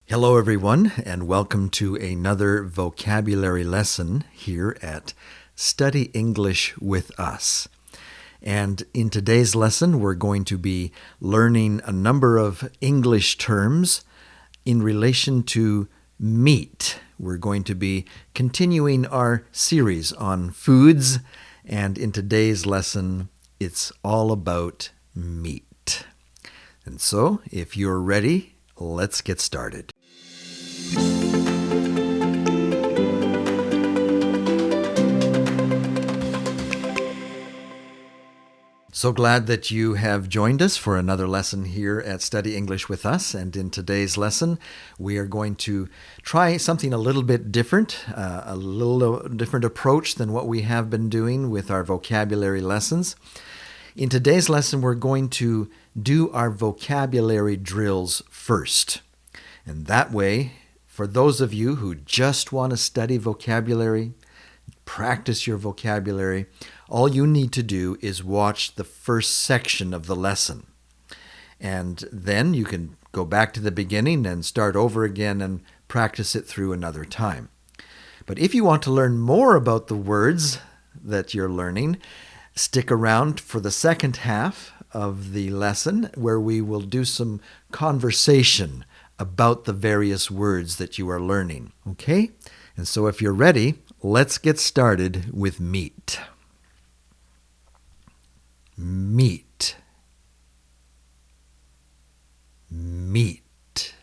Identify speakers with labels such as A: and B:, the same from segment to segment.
A: Hello, everyone, and welcome to another vocabulary lesson here at Study English with Us. And in today's lesson, we're going to be learning a number of English terms in relation to meat. We're going to be continuing our series on foods, and in today's lesson, it's all about meat. And so, if you're ready, let's get started. So glad that you have joined us for another lesson here at Study English with Us. And in today's lesson, we are going to try something a little bit different, a little different approach than what we have been doing with our vocabulary lessons. In today's lesson, we're going to do our vocabulary drills first. And that way, for those of you who just want to study vocabulary, practice your vocabulary, all you need to do is watch the first section of the lesson. And then you can go back to the beginning and start over again and practice it through another time. But if you want to learn more about the words that you're learning, stick around for the second half of the lesson where we will do some conversation about the various words that you are learning. Okay? And so if you're ready, let's get started with meat. Meat. Meat.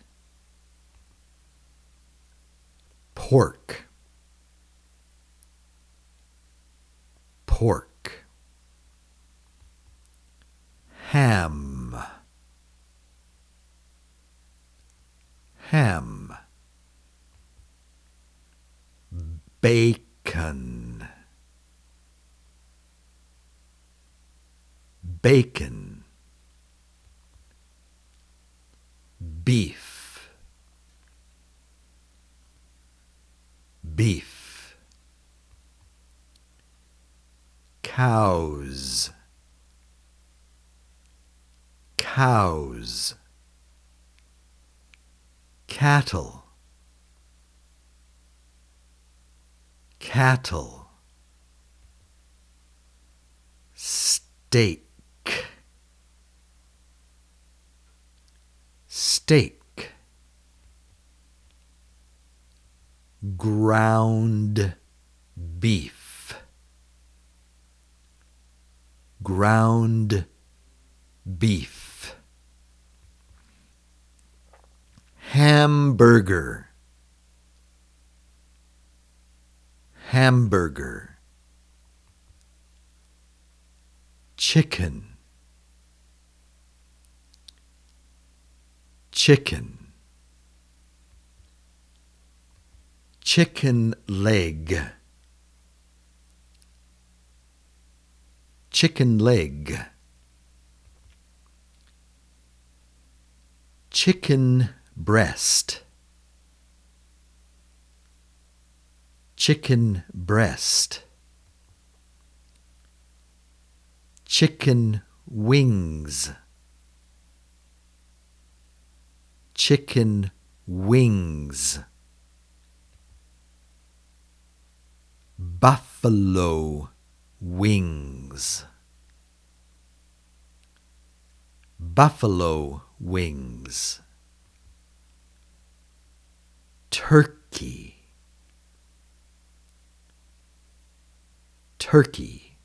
A: Pork. Pork. Ham. Ham. Bacon. Bacon. Beef. Beef. Cows. Cows. Cattle. Cattle. Steak. Steak. Ground beef. Ground beef. Hamburger. Hamburger. Chicken. Chicken. Chicken leg. Chicken leg. Chicken breast. Chicken breast. Chicken wings. Chicken wings. Buffalo wings. Buffalo wings. Turkey. Turkey.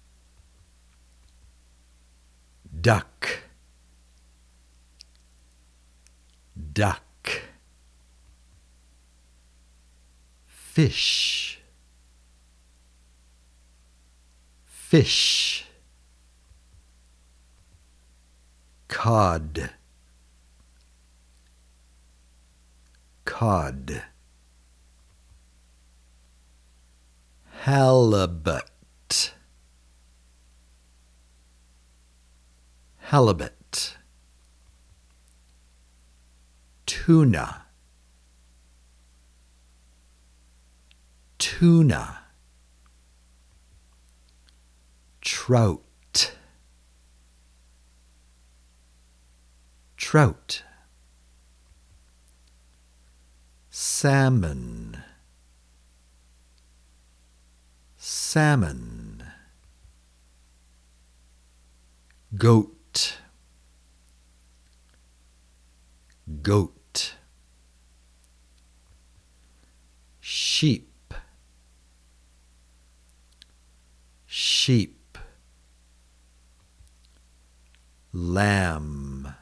A: Duck. Duck. Fish. Fish. Cod. Cod. Halibut. Halibut. Tuna. Tuna. Trout. Trout. salmon, salmon. Goat, goat. Sheep, sheep. Lamb,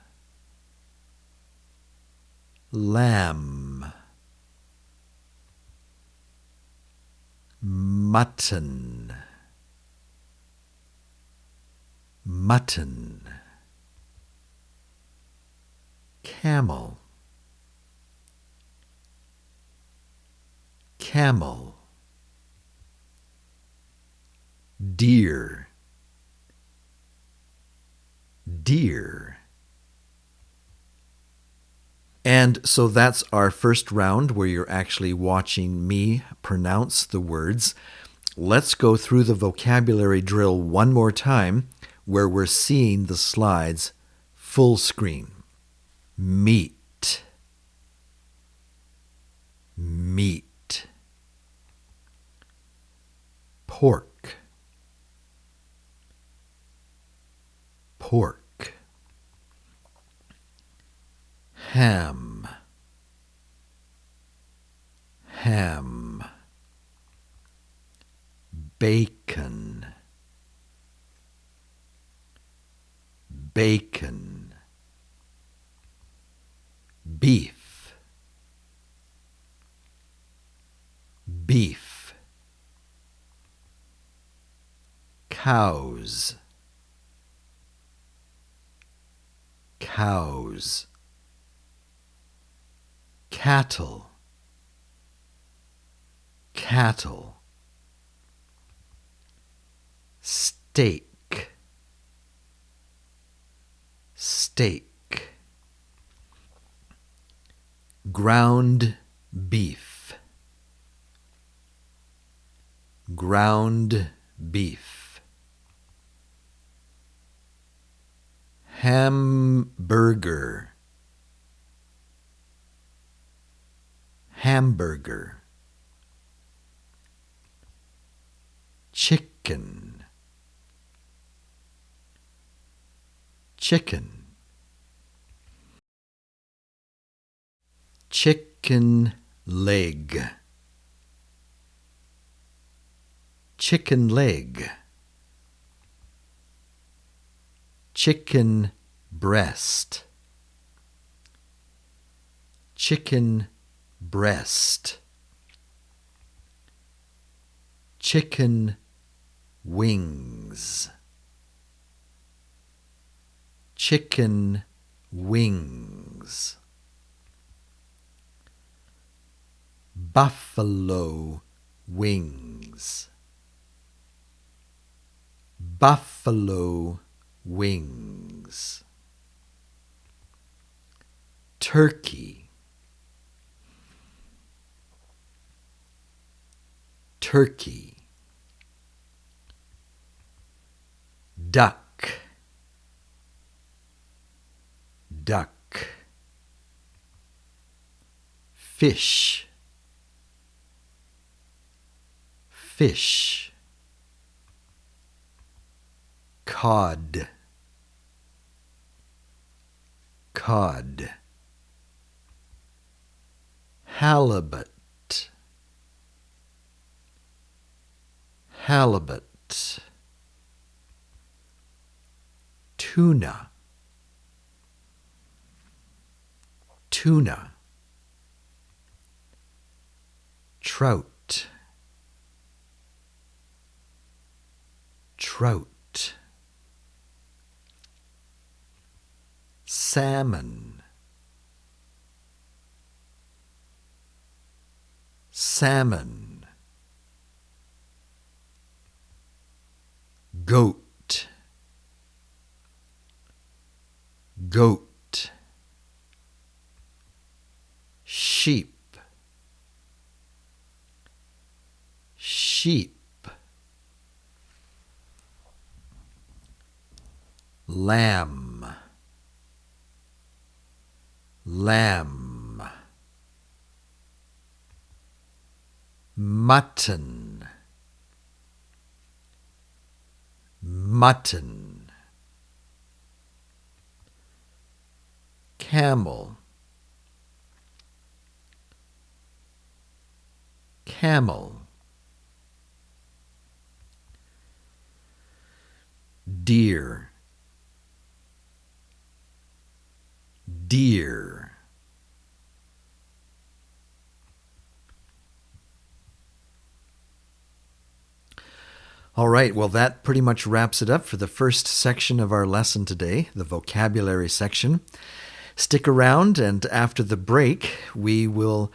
A: lamb. Mutton, mutton. Camel, camel. Deer, deer. And so that's our first round where you're actually watching me pronounce the words. Let's go through the vocabulary drill one more time where we're seeing the slides full screen. Meat, meat. Pork, pork. Ham, ham. Bacon, bacon. Beef, beef. Cows, cows. Cattle, cattle. Steak, steak. Ground beef, ground beef. Hamburger, hamburger. Chicken, chicken. Chicken leg, chicken leg. Chicken breast, chicken breast. Chicken wings, chicken wings. Buffalo wings, buffalo wings. Turkey, turkey. Duck, duck. Fish, fish. Cod, cod. Halibut, halibut. Tuna, tuna. Trout, trout. Salmon, salmon. Goat, goat. Sheep, sheep. Lamb, lamb. mutton, mutton. Camel, camel. Deer, deer. All right, well, that pretty much wraps it up for the first section of our lesson today, the vocabulary section. Stick around, and after the break, we will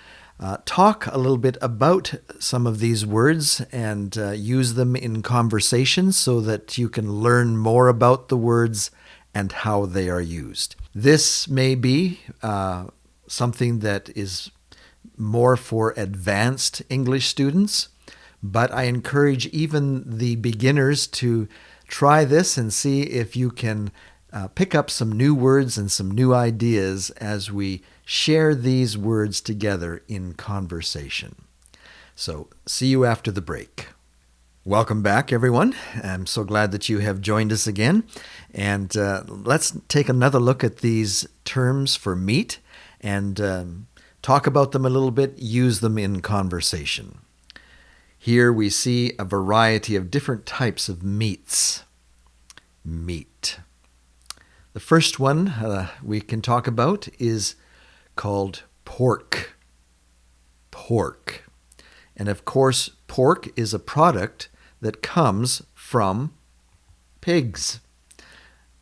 A: talk a little bit about some of these words and use them in conversation so that you can learn more about the words and how they are used. This may be something that is more for advanced English students, but I encourage even the beginners to try this and see if you can pick up some new words and some new ideas as we share these words together in conversation. So, see you after the break. Welcome back, everyone. I'm so glad that you have joined us again. And let's take another look at these terms for meat and talk about them a little bit, use them in conversation. Here we see a variety of different types of meats. Meat. The first one we can talk about is called pork. Pork. And of course, pork is a product that comes from pigs.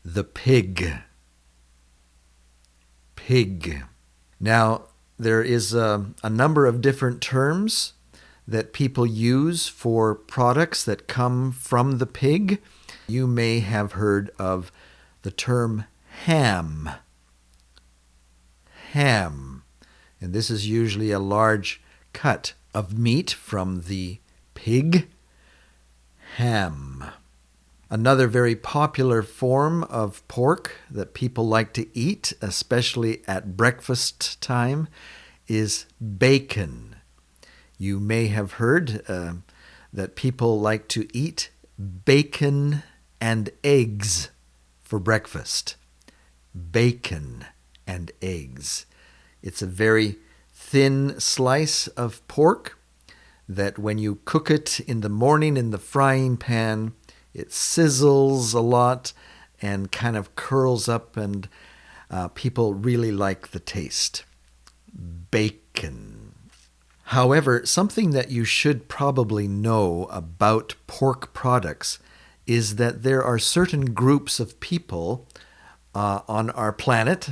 A: The pig. Pig. Now, there is a number of different terms that people use for products that come from the pig. You may have heard of the term ham. Ham. And this is usually a large cut of meat from the pig. Ham. Another very popular form of pork that people like to eat, especially at breakfast time, is bacon. You may have heard that people like to eat bacon and eggs for breakfast. Bacon and eggs. It's a very thin slice of pork that when you cook it in the morning in the frying pan, it sizzles a lot and kind of curls up, and people really like the taste. Bacon. However, something that you should probably know about pork products is that there are certain groups of people on our planet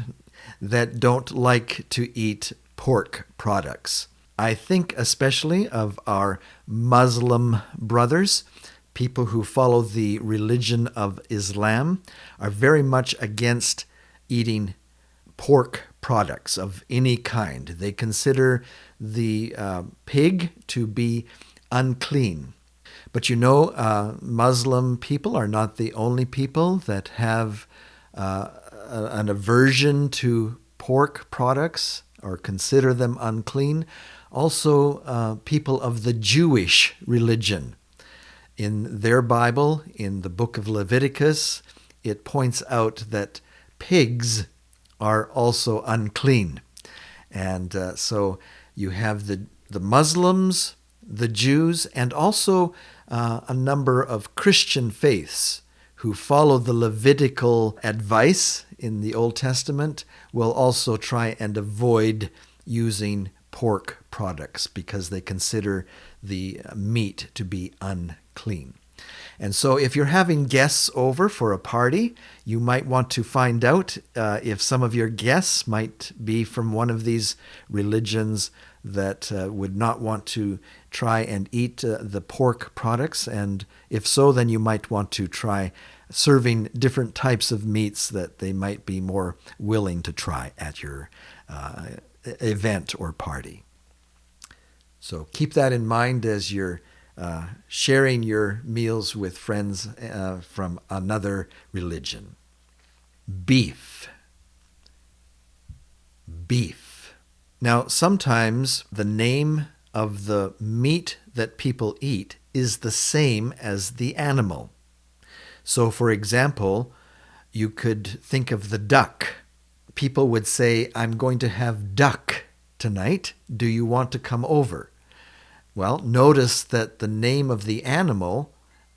A: that don't like to eat pork products. I think especially of our Muslim brothers. People who follow the religion of Islam are very much against eating pork products of any kind. They consider the pig to be unclean. But you know, Muslim people are not the only people that have an aversion to pork products or consider them unclean. Also, people of the Jewish religion. In their Bible, in the book of Leviticus, it points out that pigs are also unclean. And so you have the Muslims, the Jews, and also a number of Christian faiths who follow the Levitical advice in the Old Testament will also try and avoid using pork products because they consider the meat to be unclean. And so if you're having guests over for a party, you might want to find out if some of your guests might be from one of these religions that would not want to try and eat the pork products. And if so, then you might want to try serving different types of meats that they might be more willing to try at your event or party. So keep that in mind as you're sharing your meals with friends from another religion. Beef. Beef. Now, sometimes the name of the meat that people eat is the same as the animal. So, for example, you could think of the duck. People would say, I'm going to have duck tonight. Do you want to come over? Well, notice that the name of the animal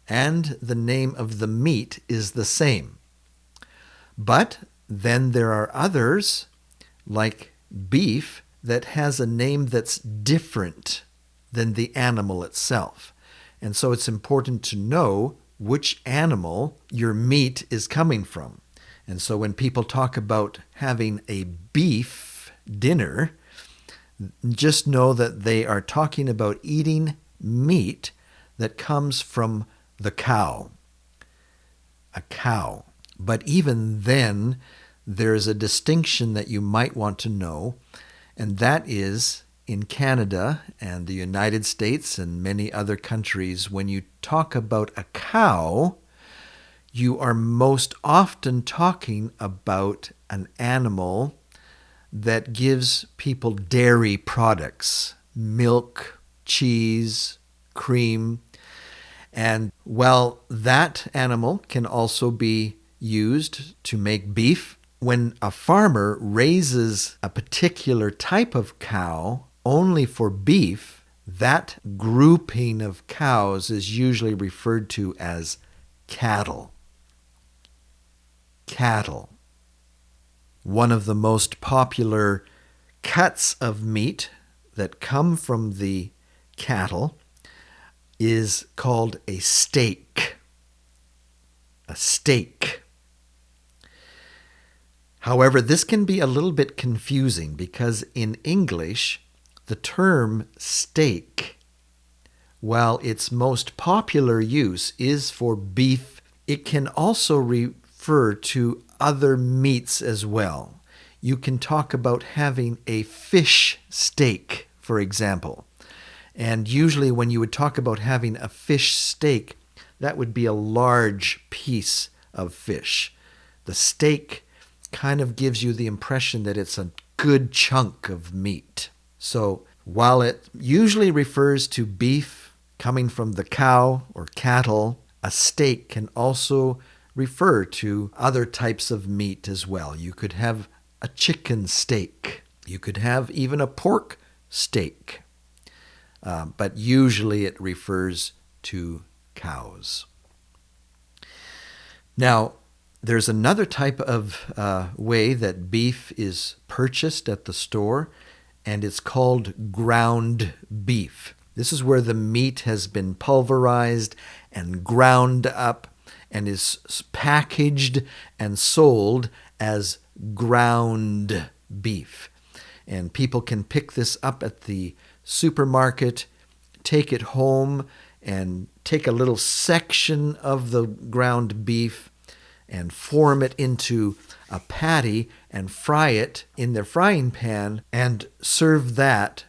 A: and the name of the meat is the same. But then there are others, like beef, that has a name that's different than the animal itself. And so it's important to know which animal your meat is coming from. And so when people talk about having a beef dinner, just know that they are talking about eating meat that comes from the cow. A cow. But even then, there's a distinction that you might want to know, and that is in Canada and the United States and many other countries, when you talk about a cow, you are most often talking about an animal that gives people dairy products, milk, cheese, cream. And while that animal can also be used to make beef, when a farmer raises a particular type of cow only for beef, that grouping of cows is usually referred to as cattle. Cattle. One of the most popular cuts of meat that come from the cattle is called a steak. A steak. However, this can be a little bit confusing because in English, the term steak, while its most popular use is for beef, it can also refer to other meats as well. You can talk about having a fish steak, for example. And usually when you would talk about having a fish steak, that would be a large piece of fish. The steak kind of gives you the impression that it's a good chunk of meat. So while it usually refers to beef coming from the cow or cattle, a steak can also refer to other types of meat as well. You could have a chicken steak. You could have even a pork steak. But usually it refers to cows. Now, there's another type of way that beef is purchased at the store, and it's called ground beef. This is where the meat has been pulverized and ground up and is packaged and sold as ground beef. And people can pick this up at the supermarket, take it home, and take a little section of the ground beef and form it into a patty and fry it in their frying pan and serve that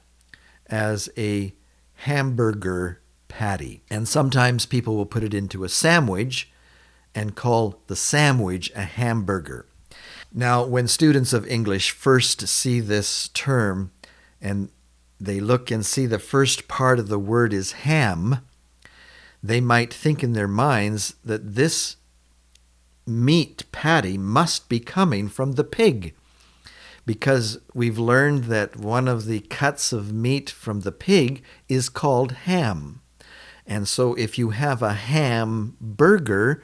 A: as a hamburger patty. And sometimes people will put it into a sandwich and call the sandwich a hamburger. Now, when students of English first see this term and they look and see the first part of the word is ham, they might think in their minds that this meat patty must be coming from the pig, because we've learned that one of the cuts of meat from the pig is called ham. And so if you have a ham burger,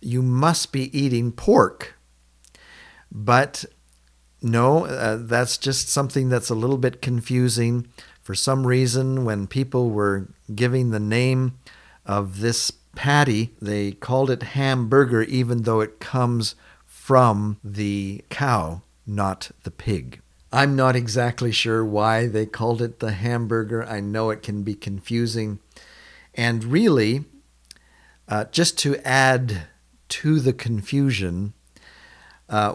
A: you must be eating pork. But no, that's just something that's a little bit confusing. For some reason, when people were giving the name of this patty, they called it hamburger, even though it comes from the cow, not the pig. I'm not exactly sure why they called it the hamburger. I know it can be confusing. And really, just to add to the confusion,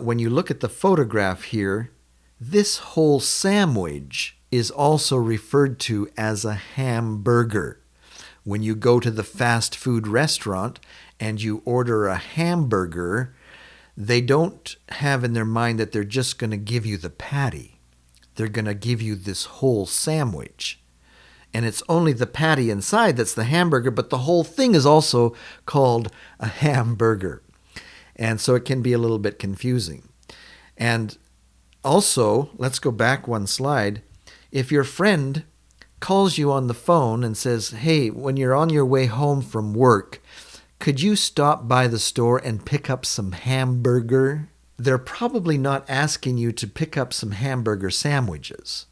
A: when you look at the photograph here, this whole sandwich is also referred to as a hamburger. When you go to the fast food restaurant and you order a hamburger, they don't have in their mind that they're just going to give you the patty. They're going to give you this whole sandwich. and it's only the patty inside that's the hamburger, but the whole thing is also called a hamburger. And so it can be a little bit confusing. And also, let's go back one slide. If your friend calls you on the phone and says, hey, when you're on your way home from work, could you stop by the store and pick up some hamburger? They're probably not asking you to pick up some hamburger sandwiches.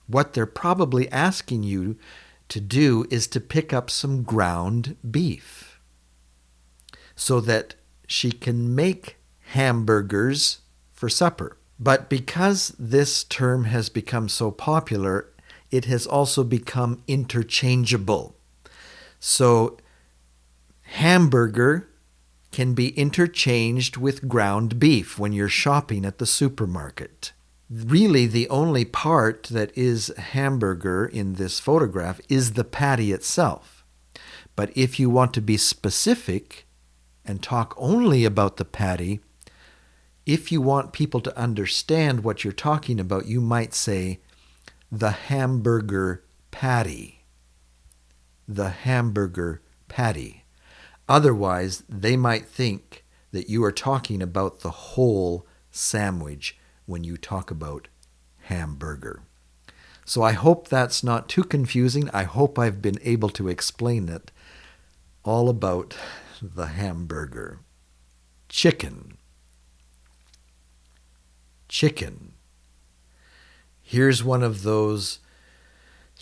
A: What they're probably asking you to do is to pick up some ground beef so that she can make hamburgers for supper. But because this term has become so popular, it has also become interchangeable. So hamburger can be interchanged with ground beef when you're shopping at the supermarket. Really, the only part that is hamburger in this photograph is the patty itself. But if you want to be specific and talk only about the patty, if you want people to understand what you're talking about, you might say the hamburger patty. The hamburger patty. Otherwise, they might think that you are talking about the whole sandwich when you talk about hamburger. So I hope that's not too confusing. I hope I've been able to explain it all about the hamburger. Chicken. Chicken. Here's one of those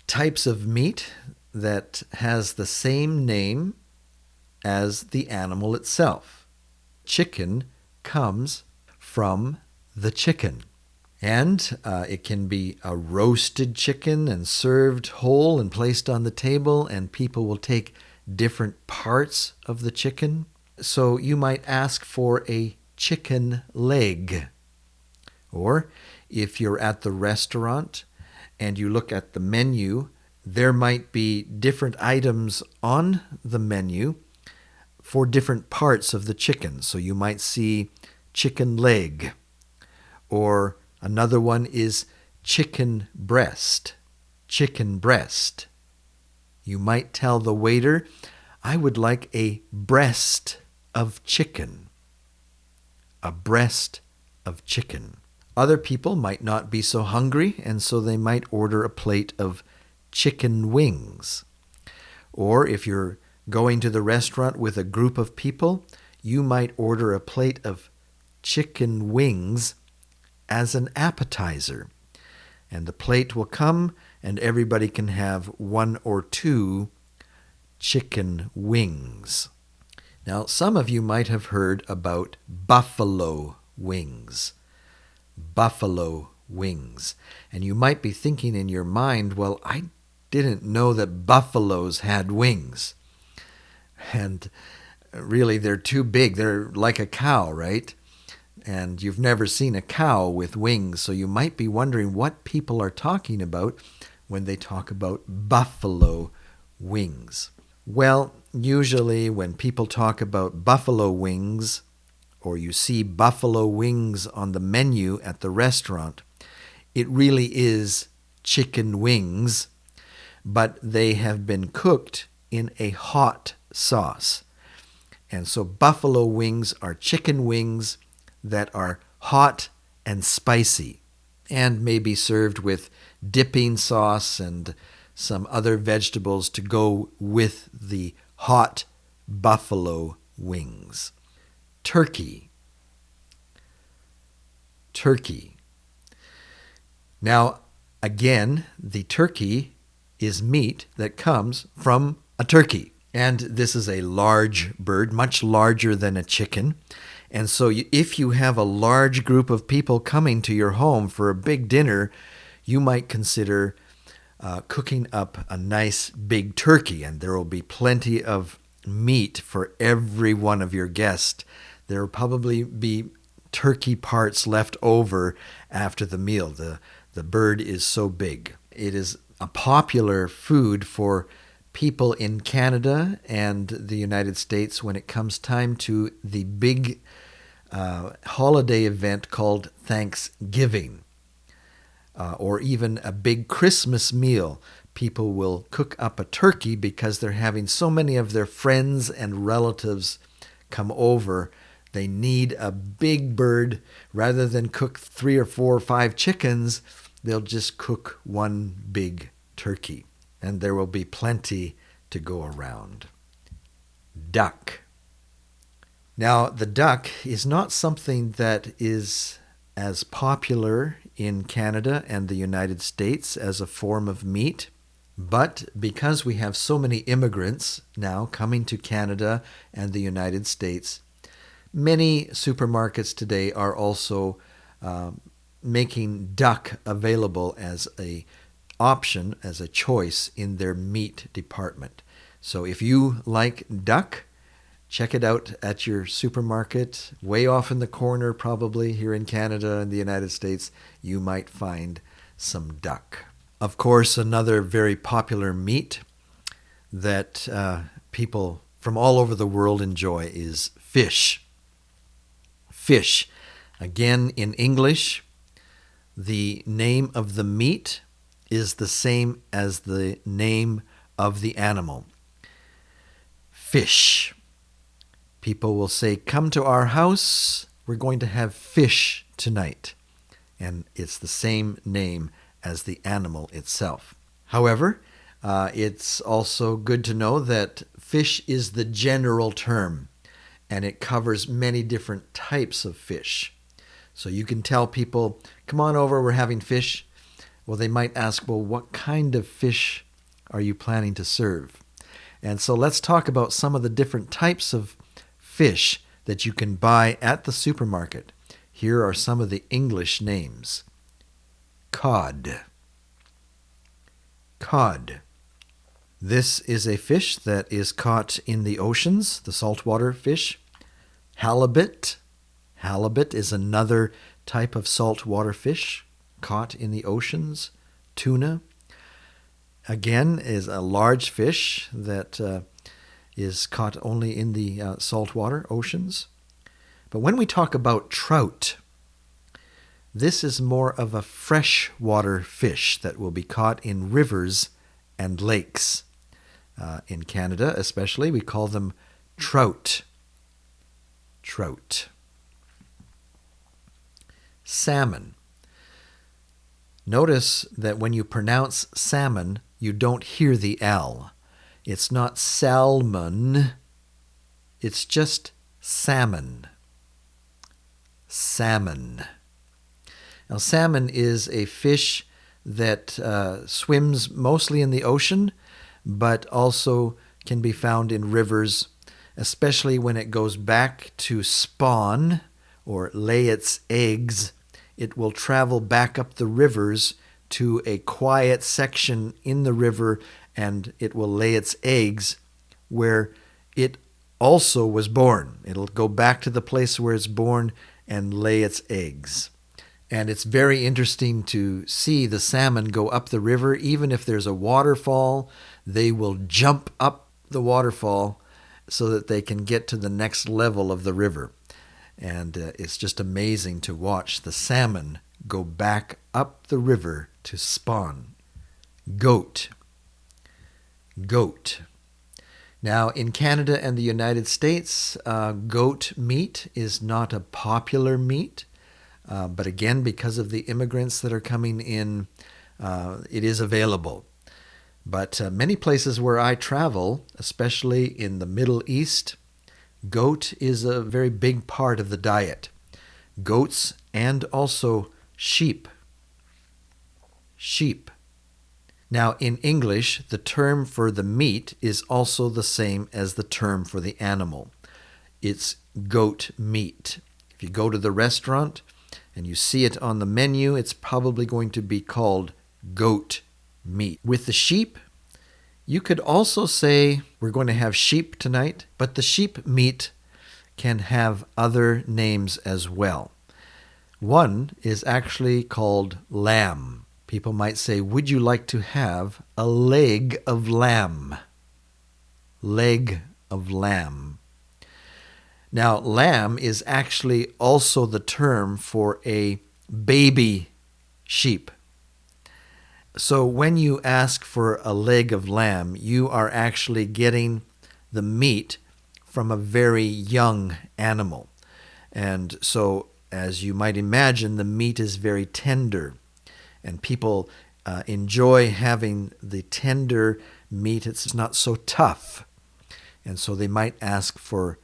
A: types of meat that has the same name as the animal itself. Chicken comes from the chicken. And it can be a roasted chicken and served whole and placed on the table, and people will take different parts of the chicken. So you might ask for a chicken leg. Or if you're at the restaurant and you look at the menu, there might be different items on the menu for different parts of the chicken. So you might see chicken leg, or another one is chicken breast. Chicken breast. You might tell the waiter, I would like a breast of chicken. A breast of chicken. Other people might not be so hungry, and so they might order a plate of chicken wings. Or if you're going to the restaurant with a group of people, you might order a plate of chicken wings as an appetizer. And the plate will come, and everybody can have 1 or 2 chicken wings. Now, some of you might have heard about buffalo wings. Buffalo wings. And you might be thinking in your mind, well, I didn't know that buffaloes had wings. And really, they're too big. They're like a cow, right? And you've never seen a cow with wings, so you might be wondering what people are talking about when they talk about buffalo wings. Well, usually when people talk about buffalo wings, or you see buffalo wings on the menu at the restaurant, it really is chicken wings, but they have been cooked in a hot sauce. And so buffalo wings are chicken wings that are hot and spicy, and may be served with dipping sauce and some other vegetables to go with the hot buffalo wings. Turkey. Turkey. Now, again, the turkey is meat that comes from a turkey. And this is a large bird, much larger than a chicken. And so if you have a large group of people coming to your home for a big dinner, you might consider cooking up a nice big turkey, and there will be plenty of meat for every one of your guests. There will probably be turkey parts left over after the meal. The bird is so big. It is a popular food for people in Canada and the United States when it comes time to the big holiday event called Thanksgiving. or even a big Christmas meal. People will cook up a turkey because they're having so many of their friends and relatives come over. They need a big bird. Rather than cook 3 or 4 or 5 chickens, they'll just cook one big turkey, and there will be plenty to go around. Duck. Now, the duck is not something that is as popular in Canada and the United States as a form of meat, but because we have so many immigrants now coming to Canada and the United States, many supermarkets today are also making duck available as an option, as a choice in their meat department. So if you like duck, check it out at your supermarket. Way off in the corner, probably, here in Canada and the United States, you might find some duck. Of course, another very popular meat that people from all over the world enjoy is fish. Fish. Again, in English, the name of the meat is the same as the name of the animal. Fish. People will say, "Come to our house, we're going to have fish tonight." And it's the same name as the animal itself. However, it's also good to know that fish is the general term, and it covers many different types of fish. So you can tell people, "Come on over, we're having fish." Well, they might ask, "Well, what kind of fish are you planning to serve?" And so let's talk about some of the different types of fish that you can buy at the supermarket. Here are some of the English names. Cod. Cod. This is a fish that is caught in the oceans, the saltwater fish. Halibut. Halibut is another type of saltwater fish caught in the oceans. Tuna, again, is a large fish that is caught only in the saltwater oceans. But when we talk about trout, this is more of a freshwater fish that will be caught in rivers and lakes. In Canada especially, we call them trout. Trout. Salmon. Notice that when you pronounce salmon, you don't hear the L. It's not salmon, it's just salmon. Salmon. Now, salmon is a fish that swims mostly in the ocean, but also can be found in rivers, especially when it goes back to spawn or lay its eggs. It will travel back up the rivers to a quiet section in the river, and it will lay its eggs where it also was born. It'll go back to the place where it's born and lay its eggs. And it's very interesting to see the salmon go up the river. Even if there's a waterfall, they will jump up the waterfall so that they can get to the next level of the river. And it's just amazing to watch the salmon go back up the river to spawn. Goat. Goat. Now, in Canada and the United States, goat meat is not a popular meat. But again, because of the immigrants that are coming in, it is available. But many places where I travel, especially in the Middle East, goat is a very big part of the diet. Goats and also sheep. Sheep. Now, in English, the term for the meat is also the same as the term for the animal. It's goat meat. If you go to the restaurant and you see it on the menu, it's probably going to be called goat meat. With the sheep, you could also say, we're going to have sheep tonight, but the sheep meat can have other names as well. One is actually called lamb. People might say, would you like to have a leg of lamb? Leg of lamb. Now, lamb is actually also the term for a baby sheep. So when you ask for a leg of lamb, you are actually getting the meat from a very young animal. And so, as you might imagine, the meat is very tender. And people enjoy having the tender meat. It's not so tough. And so they might ask for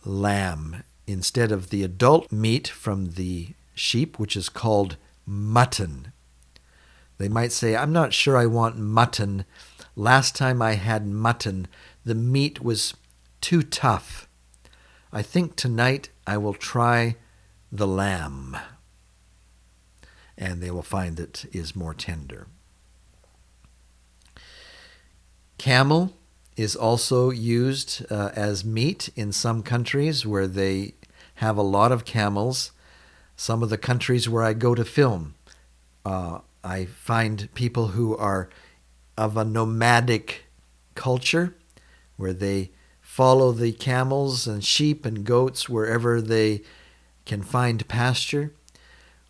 A: lamb instead of the adult meat from the sheep, which is called mutton. They might say, I'm not sure I want mutton. Last time I had mutton, the meat was too tough. I think tonight I will try the lamb. And they will find it is more tender. Camel is also used as meat in some countries where they have a lot of camels. Some of the countries where I go to film, I find people who are of a nomadic culture where they follow the camels and sheep and goats wherever they can find pasture.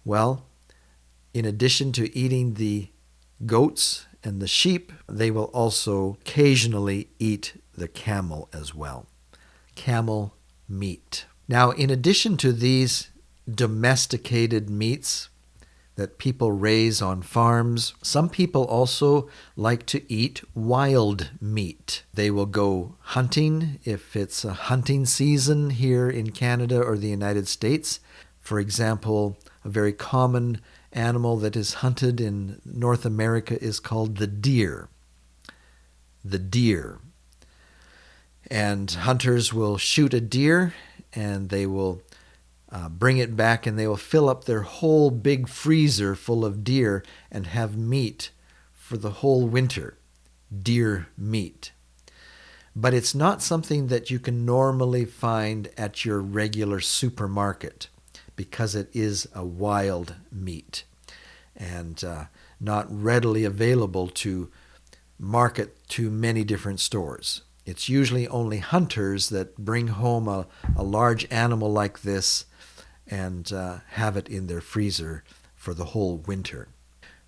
A: Well, in addition to eating the goats and the sheep, they will also occasionally eat the camel as well. Camel meat. Now, in addition to these domesticated meats that people raise on farms, some people also like to eat wild meat. They will go hunting if it's a hunting season here in Canada or the United States. For example, a very common animal that is hunted in North America is called the deer. The deer. And hunters will shoot a deer and they will bring it back and they will fill up their whole big freezer full of deer and have meat for the whole winter. Deer meat. But it's not something that you can normally find at your regular supermarket because it is a wild meat and not readily available to market to many different stores. It's usually only hunters that bring home a large animal like this and have it in their freezer for the whole winter.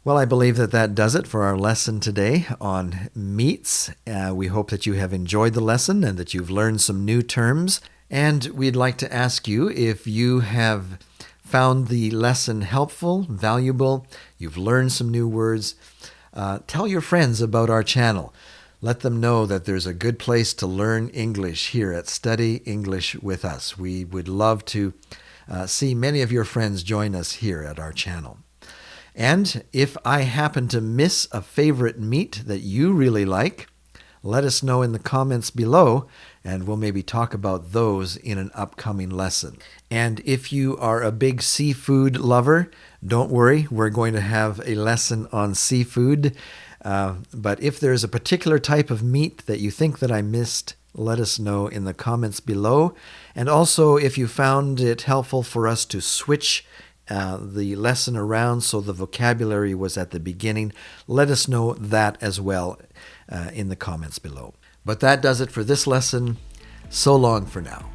A: Well, I believe that does it for our lesson today on meats. We hope that you have enjoyed the lesson and that you've learned some new terms. And we'd like to ask you if you have found the lesson helpful, valuable, you've learned some new words, tell your friends about our channel. Let them know that there's a good place to learn English here at Study English with Us. We would love to see many of your friends join us here at our channel. And if I happen to miss a favorite meat that you really like, let us know in the comments below, and we'll maybe talk about those in an upcoming lesson. And if you are a big seafood lover, don't worry, we're going to have a lesson on seafood. But if there's a particular type of meat that you think that I missed, let us know in the comments below. And also, if you found it helpful for us to switch the lesson around so the vocabulary was at the beginning, let us know that as well in the comments below. But that does it for this lesson. So long for now.